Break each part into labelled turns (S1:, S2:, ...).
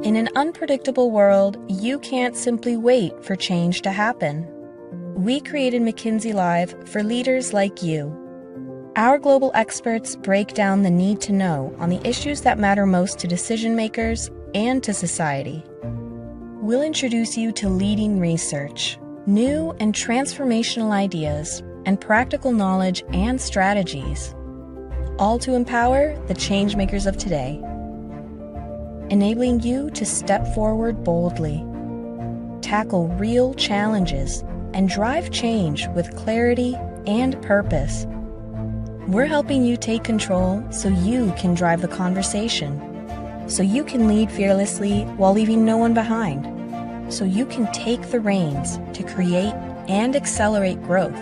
S1: In an unpredictable world, you can't simply wait for change to happen. We created McKinsey Live for leaders like you. Our global experts break down the need to know on the issues that matter most to decision makers and to society. We'll introduce you to leading research, new and transformational ideas, and practical knowledge and strategies, all to empower the changemakers of today, enabling you to step forward boldly, tackle real challenges, and drive change with clarity and purpose. We're helping you take control so you can drive the conversation, so you can lead fearlessly while leaving no one behind, so you can take the reins to create and accelerate growth,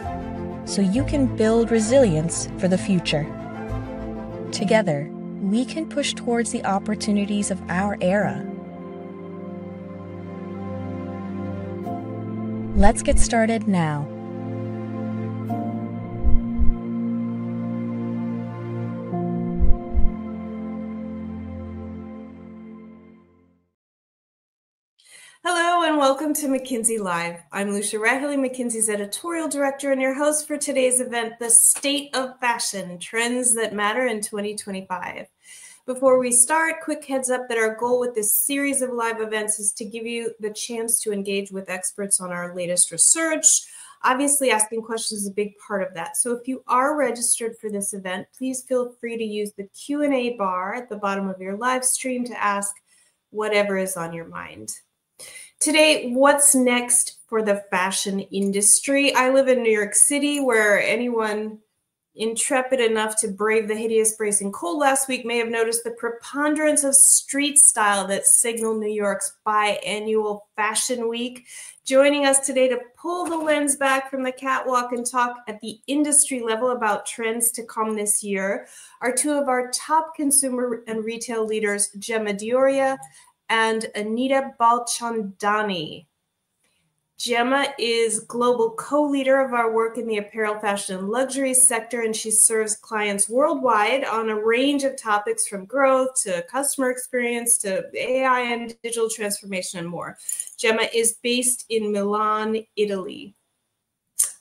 S1: so you can build resilience for the future. Together, we can push towards the opportunities of our era. Let's get started now.
S2: Hello and welcome to McKinsey Live. I'm Lucia Rahilly, McKinsey's editorial director and your host for today's event, The State of Fashion, Trends That Matter in 2025. Before we start, quick heads up that our goal with this series of live events is to give you the chance to engage with experts on our latest research. Obviously, asking questions is a big part of that. So if you are registered for this event, please feel free to use the Q&A bar at the bottom of your live stream to ask whatever is on your mind. Today, what's next for the fashion industry? I live in New York City, where anyone intrepid enough to brave the hideous bracing cold last week may have noticed the preponderance of street style that signal New York's biannual Fashion Week. Joining us today to pull the lens back from the catwalk and talk at the industry level about trends to come this year are two of our top consumer and retail leaders, Gemma Dioria and Anita Balchandani. Gemma is global co-leader of our work in the apparel, fashion, and luxury sector, and she serves clients worldwide on a range of topics from growth to customer experience to AI and digital transformation and more. Gemma is based in Milan, Italy.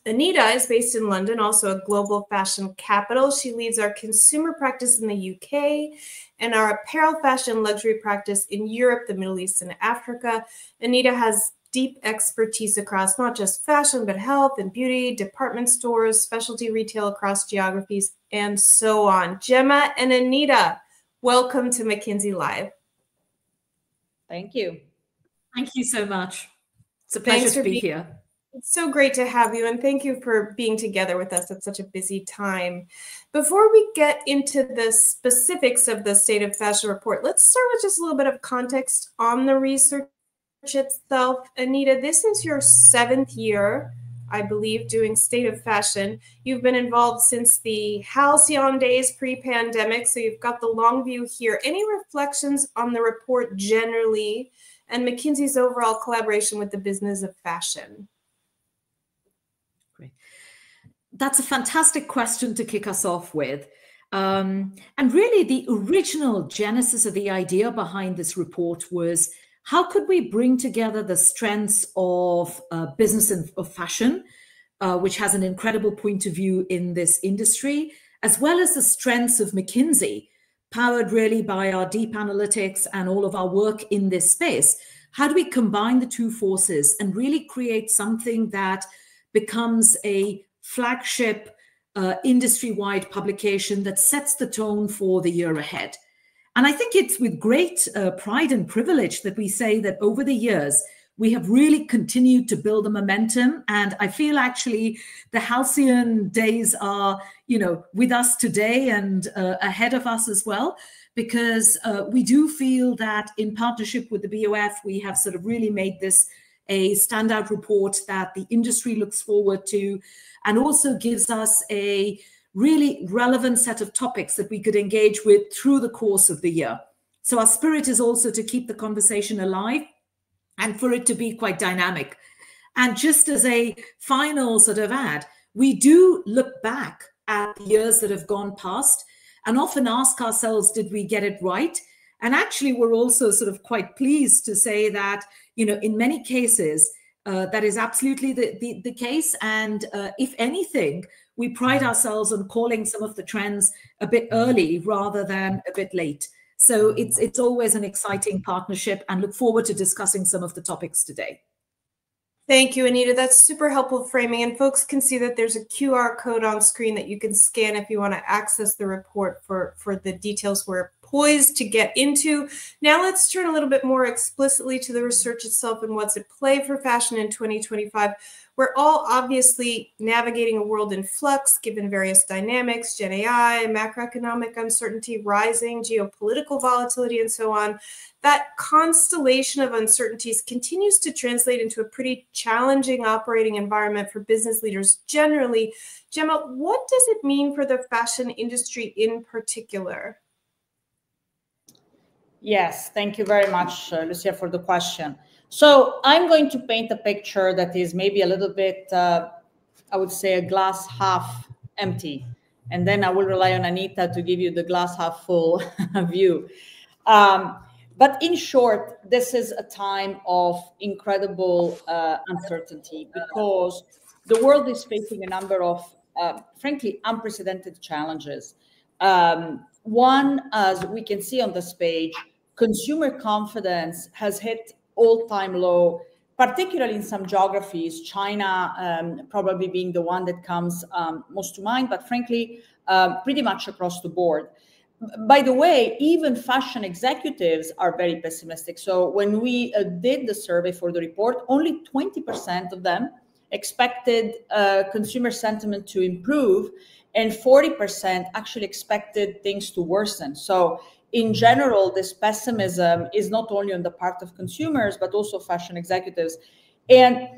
S2: Anita is based in London, also a global fashion capital. She leads our consumer practice in the UK and our apparel, fashion, luxury practice in Europe, the Middle East, and Africa. Anita has deep expertise across not just fashion, but health and beauty, department stores, specialty retail across geographies, and so on. Gemma and Anita, welcome to McKinsey Live.
S3: Thank you.
S4: Thank you so much. It's a pleasure to be here.
S2: It's so great to have you, and thank you for being together with us at such a busy time. Before we get into the specifics of the State of Fashion report, let's start with just a little bit of context on the research itself. Anita, this is your 7th year, I believe, doing State of Fashion. You've been involved since the halcyon days pre-pandemic, so you've got the long view here. Any reflections on the report generally and McKinsey's overall collaboration with the business of fashion?
S4: Great. That's a fantastic question to kick us off with. And really, the original genesis of the idea behind this report was, how could we bring together the strengths of business and of fashion, which has an incredible point of view in this industry, as well as the strengths of McKinsey, powered really by our deep analytics and all of our work in this space? How do we combine the two forces and really create something that becomes a flagship industry-wide publication that sets the tone for the year ahead? And I think it's with great pride and privilege that we say that over the years, we have really continued to build the momentum. And I feel actually the halcyon days are, with us today and ahead of us as well, because we do feel that in partnership with the BOF, we have sort of really made this a standout report that the industry looks forward to, and also gives us a really relevant set of topics that we could engage with through the course of the year. So our spirit is also to keep the conversation alive and for it to be quite dynamic. And just as a final sort of add, we do look back at the years that have gone past and often ask ourselves, did we get it right? And actually, we're also sort of quite pleased to say that, you know, in many cases, that is absolutely the case. And if anything, we pride ourselves on calling some of the trends a bit early rather than a bit late. So it's always an exciting partnership, and look forward to discussing some of the topics today.
S2: Thank you, Anita. That's super helpful framing. And folks can see that there's a QR code on screen that you can scan if you want to access the report for the details we're poised to get into. Now let's turn a little bit more explicitly to the research itself and what's at play for fashion in 2025. We're all obviously navigating a world in flux, given various dynamics, Gen AI, macroeconomic uncertainty, rising geopolitical volatility, and so on. That constellation of uncertainties continues to translate into a pretty challenging operating environment for business leaders generally. Gemma, what does it mean for the fashion industry in particular?
S3: Yes, thank you very much, Lucia, for the question. So I'm going to paint a picture that is maybe a little bit, I would say, a glass half empty. And then I will rely on Anita to give you the glass half full view. But in short, this is a time of incredible uncertainty because the world is facing a number of, frankly, unprecedented challenges. One, as we can see on this page, consumer confidence has hit all-time low, particularly in some geographies, China probably being the one that comes most to mind, but frankly, pretty much across the board. By the way, even fashion executives are very pessimistic. So when we did the survey for the report, only 20% of them expected consumer sentiment to improve, and 40% actually expected things to worsen. So in general, this pessimism is not only on the part of consumers, but also fashion executives. And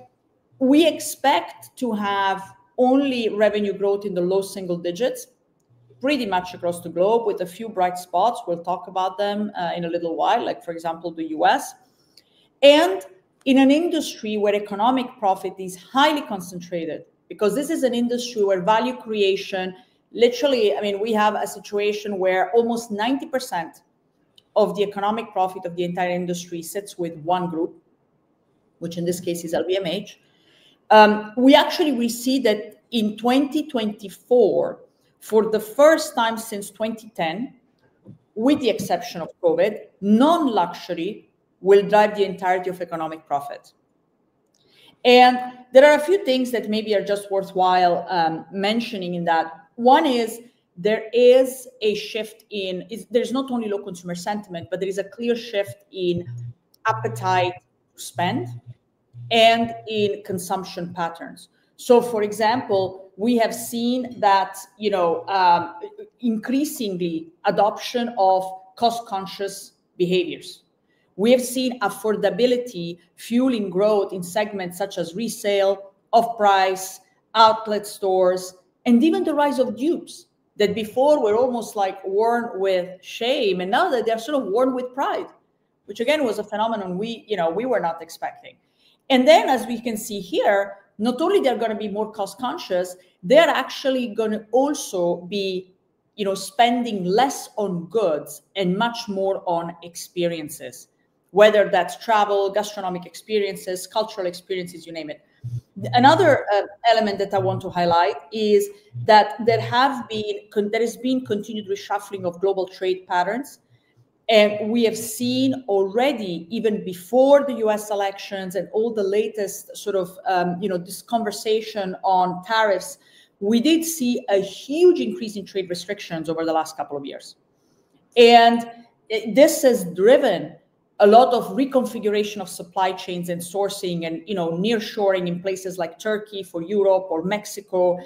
S3: we expect to have only revenue growth in the low single digits, pretty much across the globe, with a few bright spots. We'll talk about them in a little while, like, for example, the US. And in an industry where economic profit is highly concentrated, because this is an industry where value creation, literally, I mean, we have a situation where almost 90% of the economic profit of the entire industry sits with one group, which in this case is LVMH. We see that in 2024, for the first time since 2010, with the exception of COVID, non-luxury will drive the entirety of economic profit. And there are a few things that maybe are just worthwhile mentioning in that. One is there is a shift in, there's not only low consumer sentiment, but there is a clear shift in appetite to spend and in consumption patterns. So, for example, we have seen that, you know, increasingly adoption of cost-conscious behaviors. We have seen affordability fueling growth in segments such as resale, off-price, outlet stores, and even the rise of dupes that before were almost like worn with shame, and now that they're sort of worn with pride, which again was a phenomenon we were not expecting. And then, as we can see here, not only they're going to be more cost conscious, they're actually going to also be, you know, spending less on goods and much more on experiences, whether that's travel, gastronomic experiences, cultural experiences, you name it. Another element that I want to highlight is that there has been continued reshuffling of global trade patterns. And we have seen already, even before the US elections and all the latest sort of, this conversation on tariffs, we did see a huge increase in trade restrictions over the last couple of years. And this has driven a lot of reconfiguration of supply chains and sourcing and, you know, nearshoring in places like Turkey for Europe or Mexico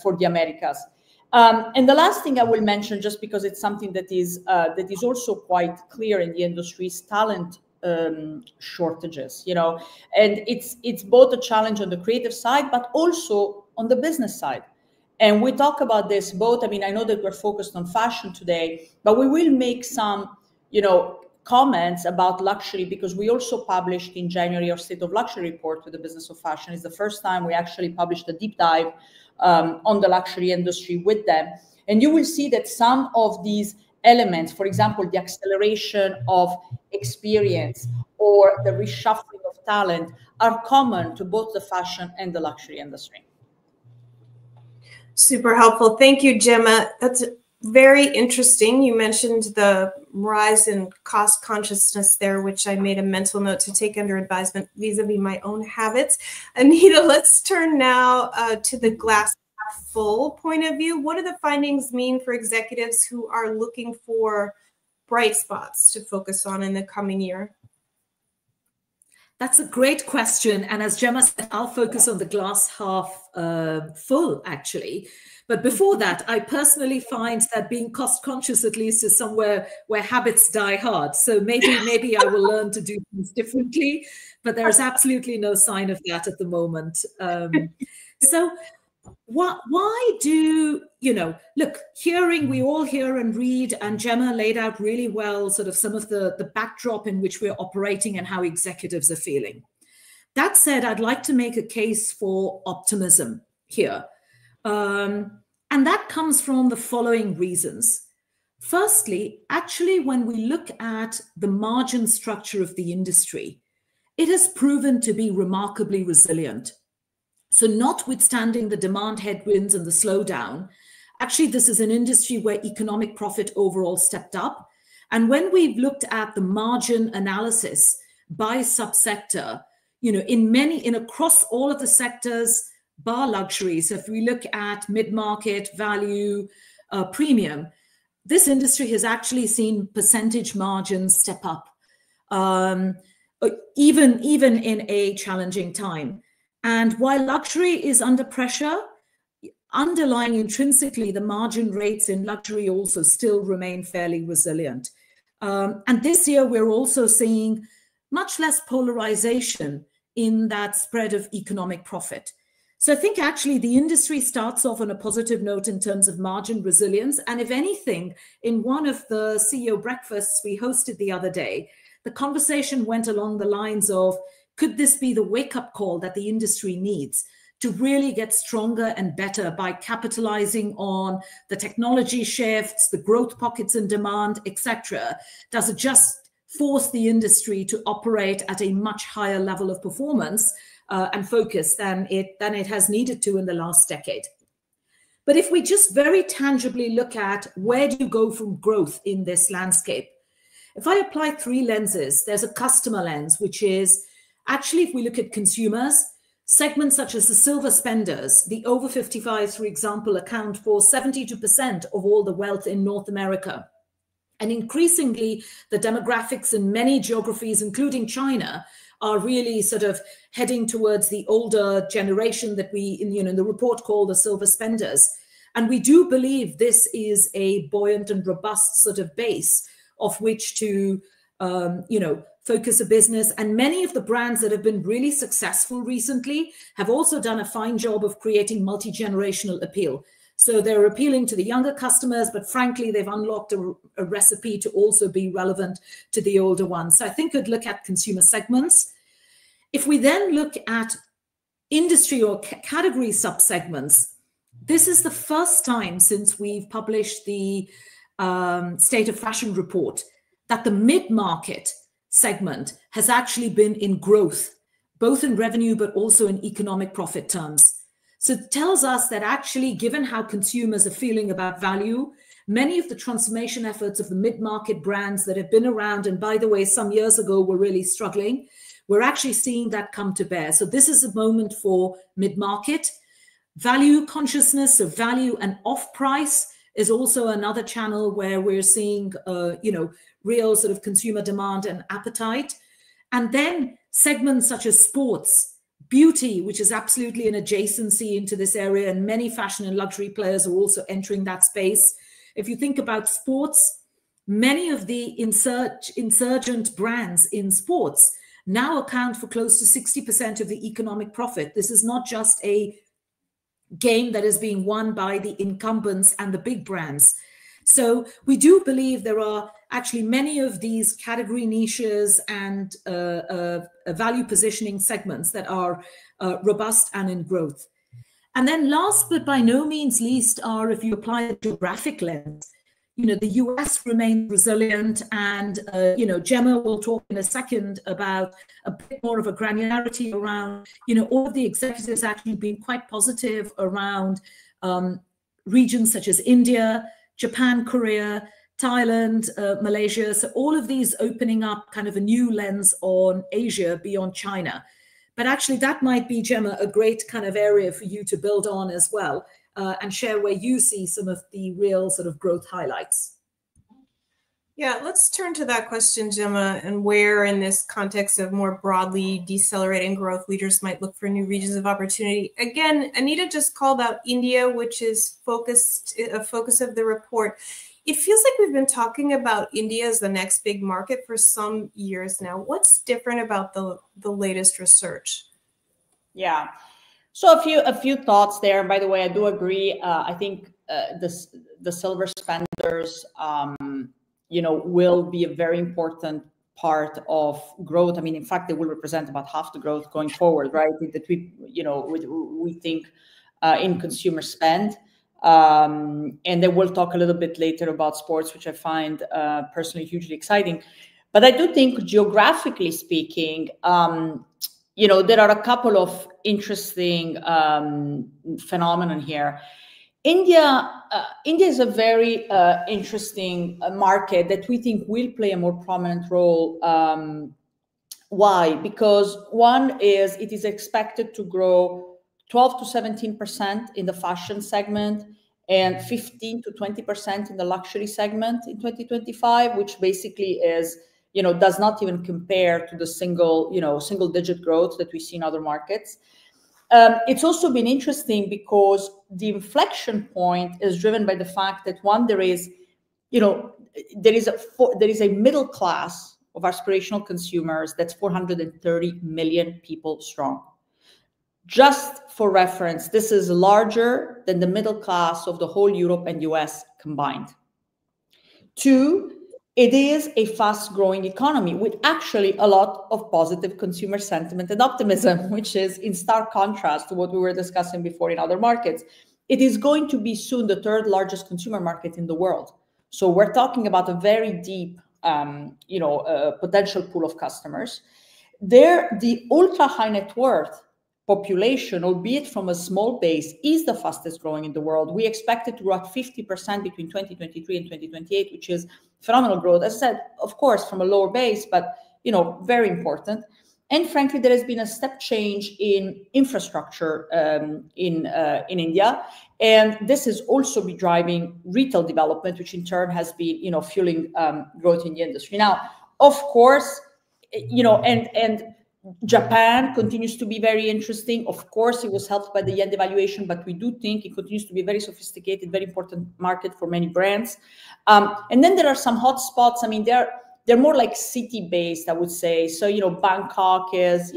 S3: for the Americas. And the last thing I will mention, just because it's something that is also quite clear in the industry, is talent shortages. You know, and it's both a challenge on the creative side, but also on the business side. And we talk about this both. I mean, I know that we're focused on fashion today, but we will make some, you know, comments about luxury, because we also published in January our State of Luxury report with the business of fashion. It's the first time we actually published a deep dive on the luxury industry with them. And you will see that some of these elements, for example, the acceleration of experience or the reshuffling of talent, are common to both the fashion and the luxury industry.
S2: Super helpful. Thank you, Gemma. That's very interesting. You mentioned the rise in cost consciousness there, which I made a mental note to take under advisement vis-a-vis my own habits. Anita, let's turn now to the glass half full point of view. What do the findings mean for executives who are looking for bright spots to focus on in the coming year?
S4: That's a great question. And as Gemma said, I'll focus on the glass half full, actually. But before that, I personally find that being cost conscious, at least, is somewhere where habits die hard. So maybe I will learn to do things differently, but there's absolutely no sign of that at the moment. So why do, look, we all hear and read, and Gemma laid out really well sort of some of the backdrop in which we're operating and how executives are feeling. That said, I'd like to make a case for optimism here. And that comes from the following reasons. Firstly, actually, when we look at the margin structure of the industry, it has proven to be remarkably resilient. So notwithstanding the demand headwinds and the slowdown, actually, this is an industry where economic profit overall stepped up. And when we've looked at the margin analysis by subsector, in across all of the sectors, bar luxury. So if we look at mid-market, value, premium, this industry has actually seen percentage margins step up, even in a challenging time. And while luxury is under pressure, underlying intrinsically, the margin rates in luxury also still remain fairly resilient. And this year, we're also seeing much less polarization in that spread of economic profit. So I think actually the industry starts off on a positive note in terms of margin resilience. And if anything, in one of the CEO breakfasts we hosted the other day, the conversation went along the lines of, could this be the wake-up call that the industry needs to really get stronger and better by capitalizing on the technology shifts, the growth pockets in demand, etc.? Does it just force the industry to operate at a much higher level of performance and focus than it has needed to in the last decade? But if we just very tangibly look at where do you go from growth in this landscape, if I apply three lenses, there's a customer lens, which is actually, if we look at consumers, segments such as the silver spenders, the over 55s, for example, account for 72% of all the wealth in North America. And increasingly, the demographics in many geographies, including China, are really sort of heading towards the older generation that we, in the report, call the silver spenders. And we do believe this is a buoyant and robust sort of base of which to, focus a business. And many of the brands that have been really successful recently have also done a fine job of creating multi-generational appeal. So they're appealing to the younger customers, but frankly, they've unlocked a recipe to also be relevant to the older ones. So I think we'd look at consumer segments. If we then look at industry or category subsegments, this is the first time since we've published the State of Fashion report that the mid-market segment has actually been in growth, both in revenue, but also in economic profit terms. So it tells us that actually, given how consumers are feeling about value, many of the transformation efforts of the mid-market brands that have been around, and by the way, some years ago were really struggling, we're actually seeing that come to bear. So this is a moment for mid-market. Value consciousness, so value and off-price is also another channel where we're seeing, real sort of consumer demand and appetite. And then segments such as sports, beauty, which is absolutely an adjacency into this area, and many fashion and luxury players are also entering that space. If you think about sports, many of the insurgent brands in sports now account for close to 60% of the economic profit. This is not just a game that is being won by the incumbents and the big brands. So we do believe there are actually many of these category niches and value positioning segments that are robust and in growth. And then last but by no means least are, if you apply a geographic lens, the US remains resilient, and Gemma will talk in a second about a bit more of a granularity around all of the executives actually being quite positive around regions such as India, Japan, Korea, Thailand, Malaysia. So all of these opening up kind of a new lens on Asia beyond China. But actually, that might be, Gemma, a great kind of area for you to build on as well, and share where you see some of the real sort of growth highlights.
S2: Yeah, let's turn to that question, Gemma, and where in this context of more broadly decelerating growth, leaders might look for new regions of opportunity. Again, Anita just called out India, which is a focus of the report. It feels like we've been talking about India as the next big market for some years now. What's different about the latest research?
S3: Yeah, so a few thoughts there. By the way, I do agree. I think the silver spenders, will be a very important part of growth. I mean, in fact, they will represent about half the growth going forward, right? That we think in consumer spend. And then we'll talk a little bit later about sports, which I find personally hugely exciting. But I do think, geographically speaking, there are a couple of interesting phenomenon here. India is a very interesting market that we think will play a more prominent role. Why? Because one is it is expected to grow 12 to 17% in the fashion segment and 15 to 20% in the luxury segment in 2025, which basically is, does not even compare to the single digit growth that we see in other markets. It's also been interesting because the inflection point is driven by the fact that one, there is a middle class of aspirational consumers that's 430 million people strong. Just for reference, this is larger than the middle class of the whole Europe and US combined. Two, it is a fast-growing economy with actually a lot of positive consumer sentiment and optimism, which is in stark contrast to what we were discussing before in other markets. It is going to be soon the third largest consumer market in the world. So we're talking about a very deep, potential pool of customers. The ultra-high net worth population, albeit from a small base, is the fastest growing in the world. We expect it to grow at 50% between 2023 and 2028, which is phenomenal growth. As I said, of course, from a lower base, but very important. And frankly, there has been a step change in infrastructure in India, and this has also been driving retail development, which in turn has been fueling growth in the industry. Now, of course, and Japan continues to be very interesting. Of course, it was helped by the yen devaluation, but we do think it continues to be a very sophisticated, very important market for many brands. And then there are some hot spots. I mean, they're more like city-based, I would say. So, Bangkok is,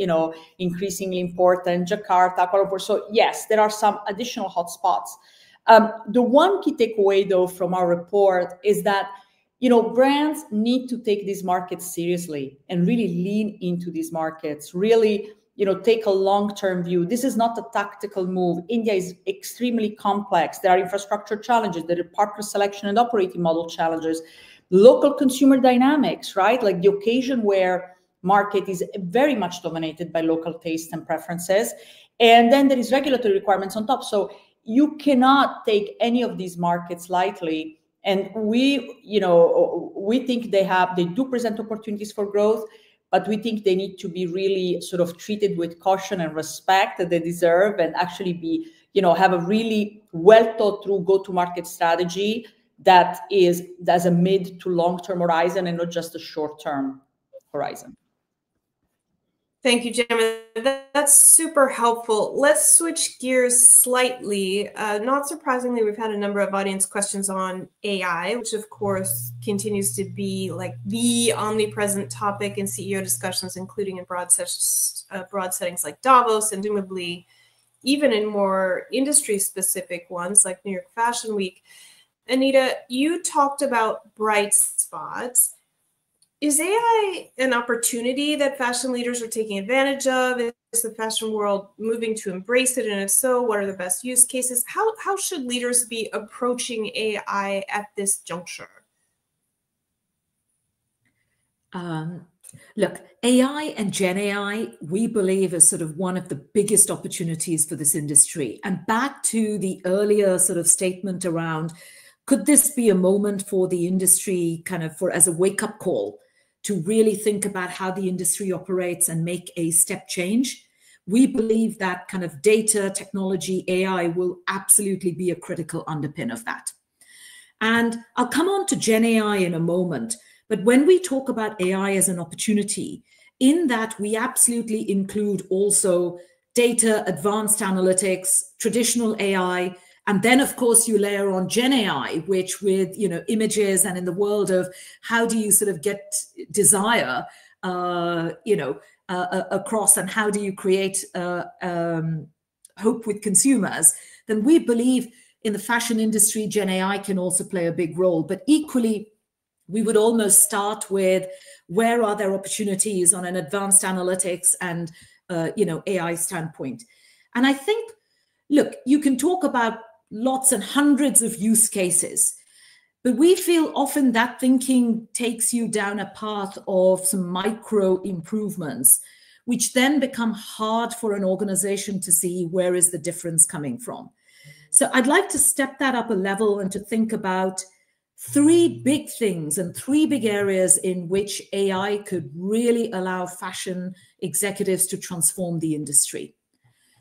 S3: increasingly important, Jakarta, Kuala Lumpur. So yes, there are some additional hot spots. The one key takeaway, though, from our report is that brands need to take these markets seriously and really lean into these markets, really, take a long-term view. This is not a tactical move. India is extremely complex. There are infrastructure challenges, there are partner selection and operating model challenges, local consumer dynamics, right? Like the occasion wear market is very much dominated by local taste and preferences. And then there is regulatory requirements on top. So you cannot take any of these markets lightly. And we think they do present opportunities for growth, but we think they need to be really sort of treated with caution and respect that they deserve, and actually be, have a really well thought through go-to-market strategy that has a mid to long-term horizon and not just a short-term horizon.
S2: Thank you, Gemma. That's super helpful. Let's switch gears slightly. Not surprisingly, we've had a number of audience questions on AI, which of course continues to be like the omnipresent topic in CEO discussions, including in broad settings like Davos, and presumably even in more industry-specific ones like New York Fashion Week. Anita, you talked about bright spots. Is AI an opportunity that fashion leaders are taking advantage of? Is the fashion world moving to embrace it? And if so, what are the best use cases? How should leaders be approaching AI at this juncture?
S4: Look, AI and Gen AI, we believe, is sort of one of the biggest opportunities for this industry. And back to the earlier sort of statement around, could this be a moment for the industry kind of as a wake-up call to really think about how the industry operates and make a step change? We believe that kind of data, technology, AI will absolutely be a critical underpin of that. And I'll come on to Gen AI in a moment. But when we talk about AI as an opportunity, in that we absolutely include also data, advanced analytics, traditional AI, and then of course you layer on Gen AI, which with images and in the world of how do you sort of get desire, across, and how do you create hope with consumers, then we believe in the fashion industry, Gen AI can also play a big role. But equally, we would almost start with where are there opportunities on an advanced analytics and AI standpoint. And I think, look, you can talk about lots and hundreds of use cases, but we feel often that thinking takes you down a path of some micro improvements, which then become hard for an organization to see where is the difference coming from. So I'd like to step that up a level and to think about three big things and three big areas in which AI could really allow fashion executives to transform the industry.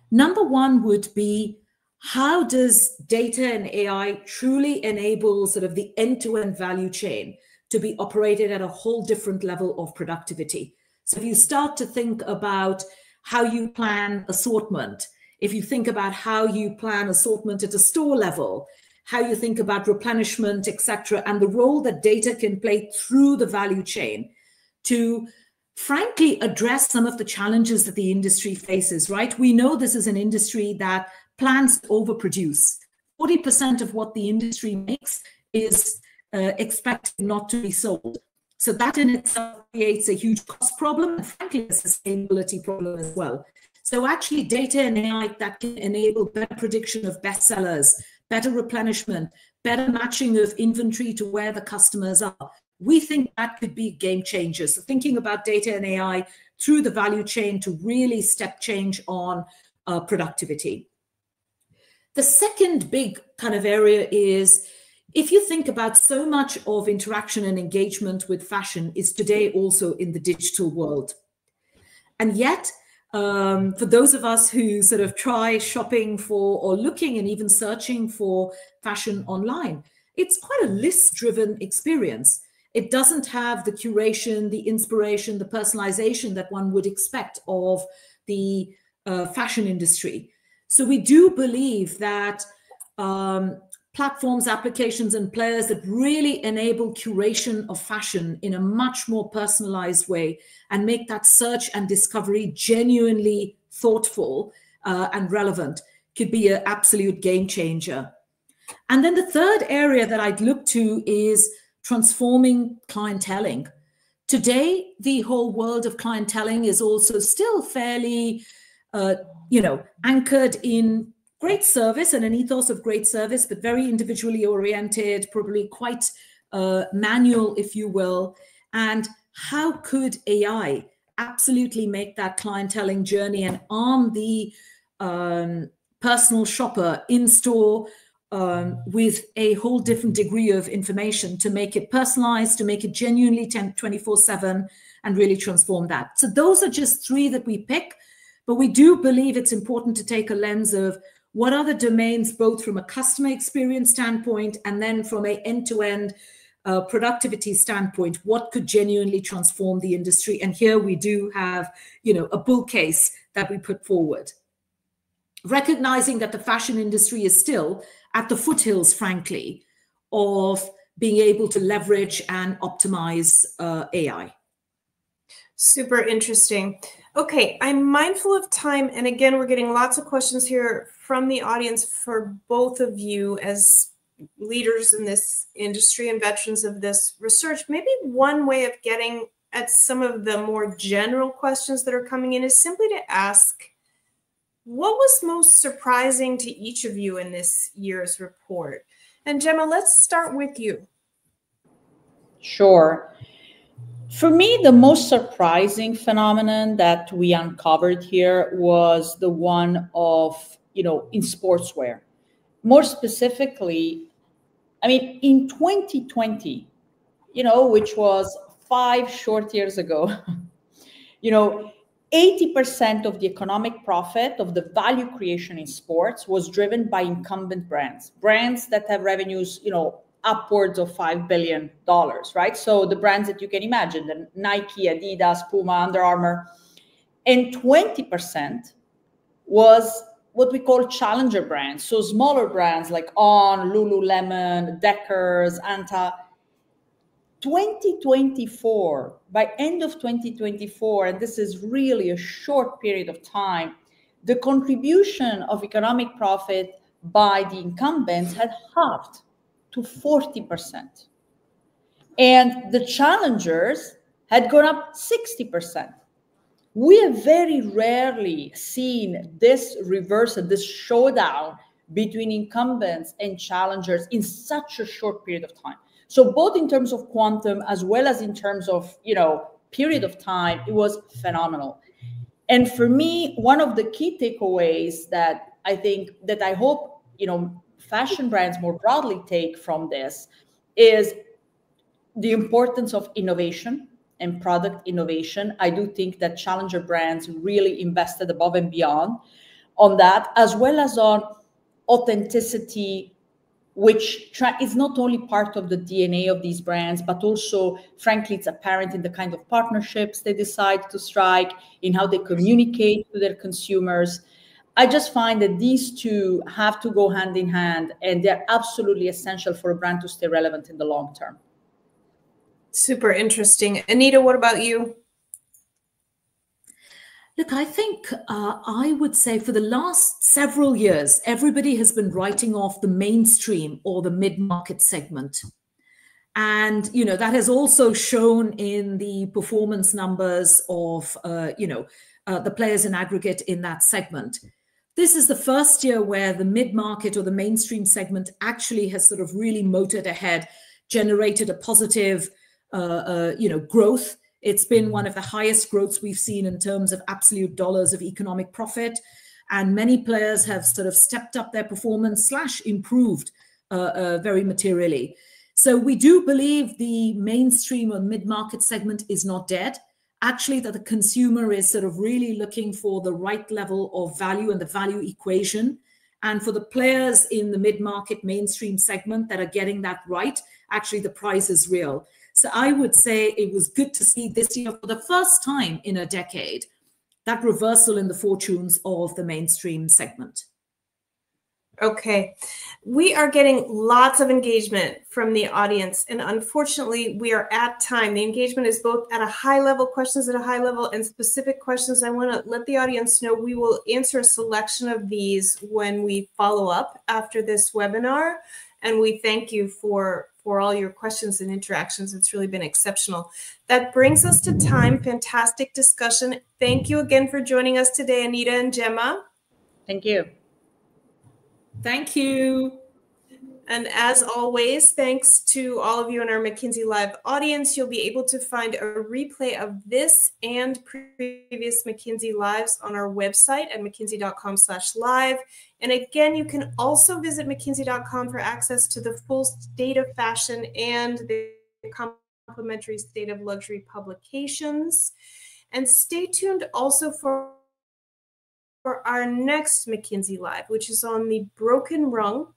S4: Number one would be, how does data and AI truly enable sort of the end-to-end value chain to be operated at a whole different level of productivity? So if you start to think about how you plan assortment, if you think about how you plan assortment at a store level, how you think about replenishment, etc., and the role that data can play through the value chain to frankly address some of the challenges that the industry faces, right? We know this is an industry that plans to overproduce. 40% of what the industry makes is expected not to be sold. So that in itself creates a huge cost problem and frankly a sustainability problem as well. So actually data and AI that can enable better prediction of bestsellers, better replenishment, better matching of inventory to where the customers are. We think that could be game changers. So thinking about data and AI through the value chain to really step change on productivity. The second big kind of area is, if you think about so much of interaction and engagement with fashion is today also in the digital world. And yet, for those of us who sort of try shopping for or looking and even searching for fashion online, it's quite a list-driven experience. It doesn't have the curation, the inspiration, the personalization that one would expect of the fashion industry. So we do believe that platforms, applications, and players that really enable curation of fashion in a much more personalized way and make that search and discovery genuinely thoughtful and relevant could be an absolute game changer. And then the third area that I'd look to is transforming clienteling. Today, the whole world of clienteling is also still fairly, anchored in great service and an ethos of great service, but very individually oriented, probably quite manual, if you will. And how could AI absolutely make that clienteling journey and arm the personal shopper in store with a whole different degree of information to make it personalized, to make it genuinely 24/7 and really transform that. So those are just three that we pick, but we do believe it's important to take a lens of what are the domains, both from a customer experience standpoint and then from an end-to-end productivity standpoint, what could genuinely transform the industry? And here we do have, a bull case that we put forward. Recognizing that the fashion industry is still at the foothills, frankly, of being able to leverage and optimize AI.
S2: Super interesting. Okay, I'm mindful of time. And again, we're getting lots of questions here from the audience for both of you as leaders in this industry and veterans of this research, maybe one way of getting at some of the more general questions that are coming in is simply to ask, what was most surprising to each of you in this year's report? And Gemma, let's start with you.
S3: Sure. For me, the most surprising phenomenon that we uncovered here was the one of, in sportswear. More specifically, I mean, in 2020, which was 5 short years ago, 80% of the economic profit of the value creation in sports was driven by incumbent brands that have revenues, upwards of $5 billion, right? So the brands that you can imagine, the Nike, Adidas, Puma, Under Armour, and 20% was what we call challenger brands. So smaller brands like On, Lululemon, Deckers, Anta. 2024, by end of 2024, and this is really a short period of time, the contribution of economic profit by the incumbents had halved to 40%. And the challengers had gone up 60%. We have very rarely seen this reversal, this showdown between incumbents and challengers in such a short period of time. So both in terms of quantum as well as in terms of, period of time, it was phenomenal. And for me, one of the key takeaways that I hope, fashion brands more broadly take from this is the importance of innovation and product innovation. I do think that challenger brands really invested above and beyond on that, as well as on authenticity, which is not only part of the DNA of these brands, but also, frankly, it's apparent in the kind of partnerships they decide to strike, in how they communicate to their consumers. I just find that these two have to go hand in hand, and they're absolutely essential for a brand to stay relevant in the long term.
S2: Super interesting. Anita, what about you?
S4: Look, I think I would say for the last several years, everybody has been writing off the mainstream or the mid-market segment. And, that has also shown in the performance numbers of, the players in aggregate in that segment. This is the first year where the mid-market or the mainstream segment actually has sort of really motored ahead, generated a positive, growth. It's been one of the highest growths we've seen in terms of absolute dollars of economic profit. And many players have sort of stepped up their performance / improved very materially. So we do believe the mainstream or mid-market segment is not dead. Actually, that the consumer is sort of really looking for the right level of value and the value equation. And for the players in the mid-market mainstream segment that are getting that right, actually the price is real. So I would say it was good to see this year for the first time in a decade, that reversal in the fortunes of the mainstream segment.
S2: Okay, we are getting lots of engagement from the audience, and unfortunately we are at time. The engagement is both at a high level, questions at a high level, and specific questions. I want to let the audience know we will answer a selection of these when we follow up after this webinar, and we thank you for all your questions and interactions. It's really been exceptional. That brings us to time. Fantastic discussion. Thank you again for joining us today, Anita and Gemma.
S3: Thank you.
S4: Thank you.
S2: And as always, thanks to all of you in our McKinsey Live audience. You'll be able to find a replay of this and previous McKinsey Lives on our website at mckinsey.com/live. And again, you can also visit mckinsey.com for access to the full State of Fashion and the complimentary State of Luxury publications. And stay tuned also for our next McKinsey Live, which is on the Broken Rung,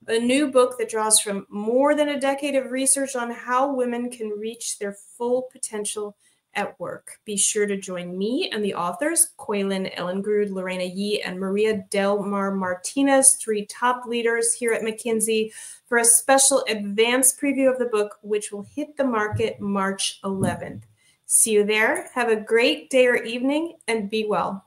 S2: a new book that draws from more than a decade of research on how women can reach their full potential at work. Be sure to join me and the authors, Koylin Ellengrud, Lorena Yee, and Maria Del Mar Martinez, 3 top leaders here at McKinsey, for a special advanced preview of the book, which will hit the market March 11th. See you there. Have a great day or evening, and be well.